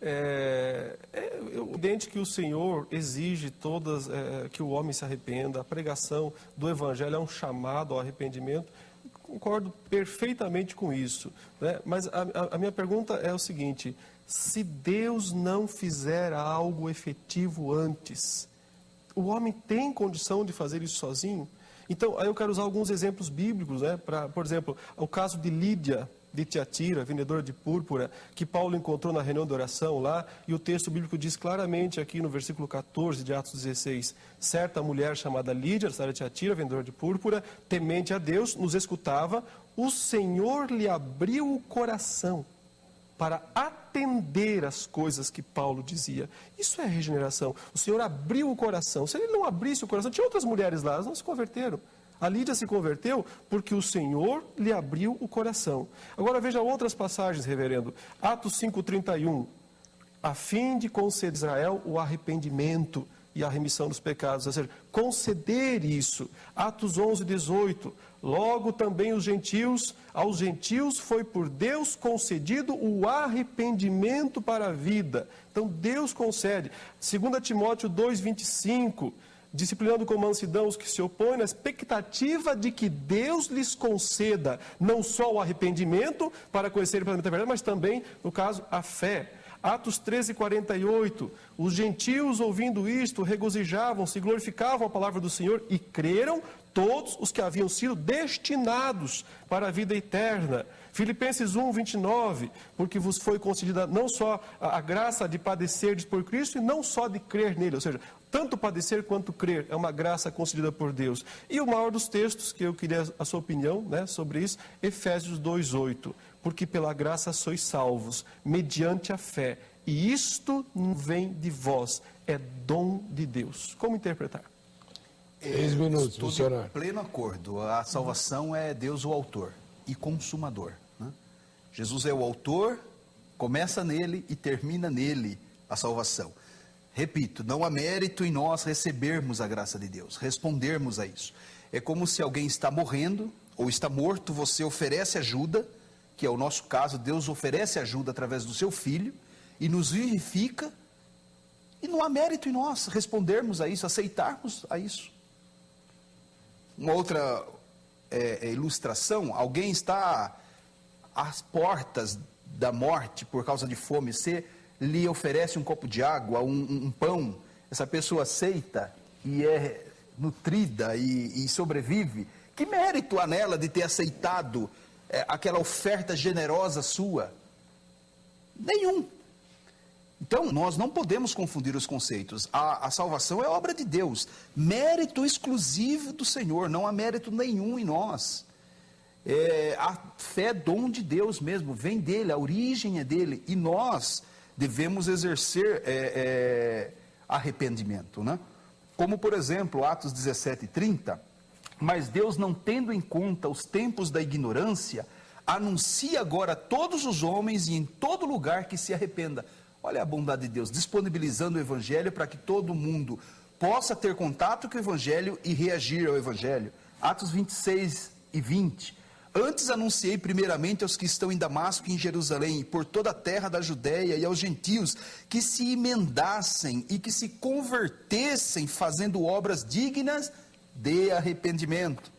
É evidente que o Senhor exige que o homem se arrependa. A pregação do Evangelho é um chamado ao arrependimento. Concordo perfeitamente com isso, né? Mas a minha pergunta é o seguinte: se Deus não fizer algo efetivo antes, o homem tem condição de fazer isso sozinho? Então, aí eu quero usar alguns exemplos bíblicos, né? Por exemplo, o caso de Lídia, de Tiatira, vendedora de púrpura, que Paulo encontrou na reunião de oração lá, e o texto bíblico diz claramente aqui no versículo 14 de Atos 16, certa mulher chamada Lídia, da cidade de Tiatira, vendedora de púrpura, temente a Deus, nos escutava, o Senhor lhe abriu o coração para atender as coisas que Paulo dizia. Isso é regeneração. O Senhor abriu o coração. Se ele não abrisse o coração, tinha outras mulheres lá, elas não se converteram. A Lídia se converteu porque o Senhor lhe abriu o coração. Agora veja outras passagens, reverendo. Atos 5:31, a fim de conceder a Israel o arrependimento e a remissão dos pecados, ou seja, conceder isso. Atos 11:18, logo também aos gentios foi por Deus concedido o arrependimento para a vida. Então Deus concede. 2 Timóteo 2:25, disciplinando com mansidão os que se opõem, na expectativa de que Deus lhes conceda não só o arrependimento para conhecerem plenamente a verdade, mas também, no caso, a fé. Atos 13:48, os gentios ouvindo isto regozijavam-se, glorificavam a palavra do Senhor e creram todos os que haviam sido destinados para a vida eterna. Filipenses 1:29, porque vos foi concedida não só a graça de padecerdes por Cristo e não só de crer nele, ou seja, tanto padecer quanto crer é uma graça concedida por Deus. E o maior dos textos, que eu queria a sua opinião, né, sobre isso, Efésios 2:8, porque pela graça sois salvos, mediante a fé, e isto não vem de vós, é dom de Deus. Como interpretar? 10 minutos, estou missionário. de pleno acordo. A salvação é Deus o autor e consumador, né? Jesus é o autor, começa nele e termina nele a salvação. Repito, não há mérito em nós recebermos a graça de Deus, respondermos a isso. É como se alguém está morrendo ou está morto, você oferece ajuda, que é o nosso caso, Deus oferece ajuda através do seu Filho e nos vivifica, e não há mérito em nós respondermos a isso, aceitarmos a isso. Uma outra ilustração: alguém está às portas da morte por causa de fome, você lhe oferece um copo de água, um pão, essa pessoa aceita e é nutrida e sobrevive. Que mérito há nela de ter aceitado aquela oferta generosa sua? Nenhum. Então, nós não podemos confundir os conceitos. A salvação é obra de Deus, mérito exclusivo do Senhor, não há mérito nenhum em nós. A fé é dom de Deus mesmo, vem dele, a origem é dele, e nós devemos exercer arrependimento, né? Como, por exemplo, Atos 17:30, mas Deus, não tendo em conta os tempos da ignorância, anuncia agora a todos os homens e em todo lugar que se arrependa. Olha a bondade de Deus, disponibilizando o Evangelho para que todo mundo possa ter contato com o Evangelho e reagir ao Evangelho. Atos 26:20. Antes anunciei primeiramente aos que estão em Damasco e em Jerusalém, e por toda a terra da Judéia e aos gentios, que se emendassem e que se convertessem, fazendo obras dignas de arrependimento.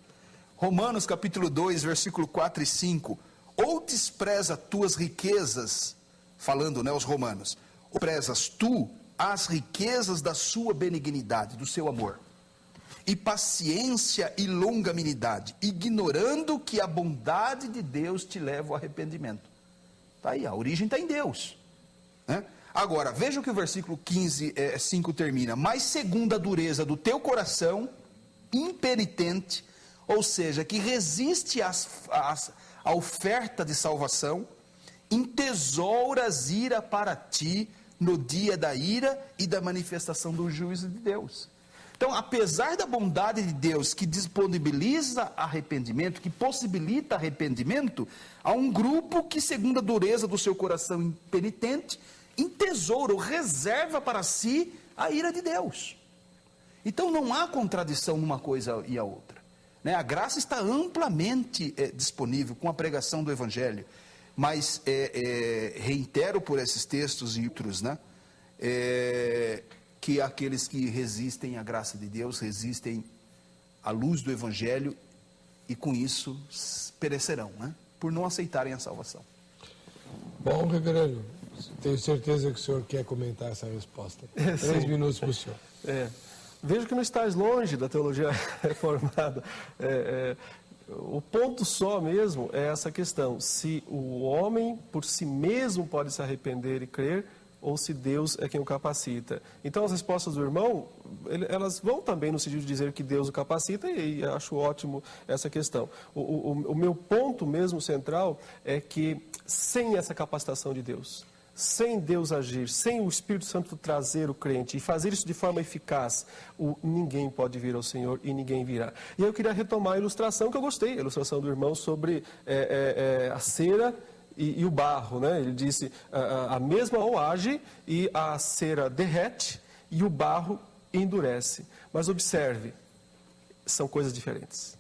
Romanos capítulo 2, versículo 4 e 5. Ou despreza tuas riquezas, falando, né, aos romanos, ou prezas tu as riquezas da sua benignidade, do seu amor, e paciência e longanimidade, ignorando que a bondade de Deus te leva ao arrependimento. Está aí, a origem está em Deus, né? Agora, veja o que o versículo 5 termina. Mas segundo a dureza do teu coração, impenitente, ou seja, que resiste à oferta de salvação, entesouras ira para ti no dia da ira e da manifestação do juízo de Deus. Então, apesar da bondade de Deus que disponibiliza arrependimento, que possibilita arrependimento, há um grupo que, segundo a dureza do seu coração impenitente, entesoura ou reserva para si a ira de Deus. Então, não há contradição numa coisa e a outra, né? A graça está amplamente disponível com a pregação do Evangelho. Mas reitero por esses textos e outros, né? Que aqueles que resistem à graça de Deus, resistem à luz do Evangelho e com isso perecerão, né? Por não aceitarem a salvação. Bom, reverendo, tenho certeza que o senhor quer comentar essa resposta. 3 minutos para o senhor. Vejo que não estás longe da teologia reformada. O ponto só mesmo é essa questão, se o homem por si mesmo pode se arrepender e crer, ou se Deus é quem o capacita. Então, as respostas do irmão, elas vão também no sentido de dizer que Deus o capacita, e acho ótimo essa questão. O meu ponto mesmo central é que, sem essa capacitação de Deus, sem Deus agir, sem o Espírito Santo trazer o crente e fazer isso de forma eficaz, ninguém pode vir ao Senhor e ninguém virá. E eu queria retomar a ilustração que eu gostei, a ilustração do irmão sobre a cera e o barro, né? Ele disse, a mesma mão age e a cera derrete e o barro endurece. Mas observe, são coisas diferentes.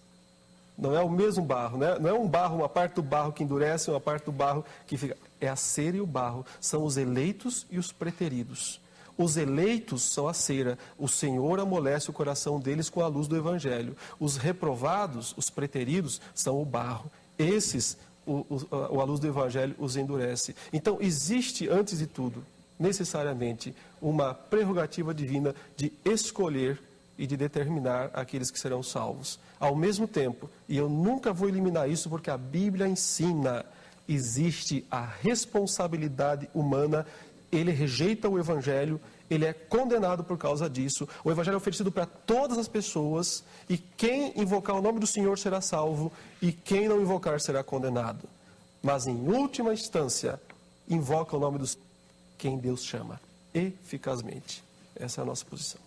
Não é o mesmo barro, né? Não é um barro, uma parte do barro que endurece, uma parte do barro que fica... É a cera e o barro, são os eleitos e os preteridos. Os eleitos são a cera, o Senhor amolece o coração deles com a luz do Evangelho. Os reprovados, os preteridos, são o barro. Esses, a luz do Evangelho os endurece. Então, existe, antes de tudo, necessariamente, uma prerrogativa divina de escolher e de determinar aqueles que serão salvos. Ao mesmo tempo, e eu nunca vou eliminar isso porque a Bíblia ensina, existe a responsabilidade humana. Ele rejeita o Evangelho, ele é condenado por causa disso. O Evangelho é oferecido para todas as pessoas, e quem invocar o nome do Senhor será salvo, e quem não invocar será condenado. Mas, em última instância, invoca o nome do Senhor, quem Deus chama, eficazmente. Essa é a nossa posição.